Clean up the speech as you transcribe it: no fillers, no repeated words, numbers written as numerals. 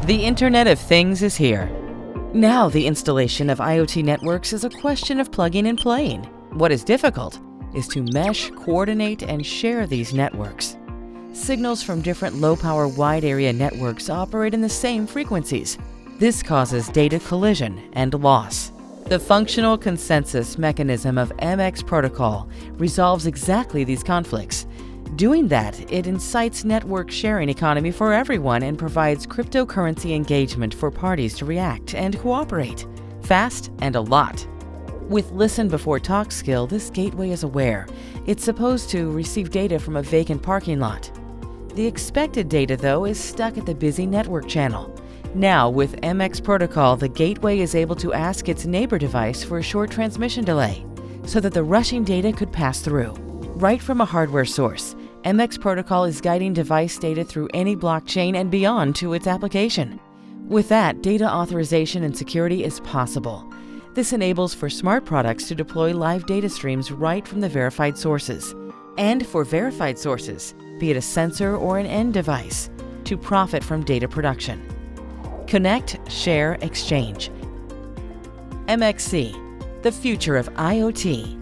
The Internet of Things is here. Now the installation of IoT networks is a question of plugging and playing. What is difficult is to mesh, coordinate, and share these networks. Signals from different low-power wide-area networks operate in the same frequencies. This causes data collision and loss. The functional consensus mechanism of MX protocol resolves exactly these conflicts. Doing that, it incites network sharing economy for everyone and provides cryptocurrency engagement for parties to react and cooperate, fast and a lot. With listen before talk skill, this gateway is aware. It's supposed to receive data from a vacant parking lot. The expected data, though, is stuck at the busy network channel. Now, with MX protocol, the gateway is able to ask its neighbor device for a short transmission delay so that the rushing data could pass through. Right from a hardware source, MX protocol is guiding device data through any blockchain and beyond to its application. With that, data authorization and security is possible. This enables for smart products to deploy live data streams right from the verified sources. And for verified sources, be it a sensor or an end device, to profit from data production. Connect, share, exchange. MXC, the future of IoT.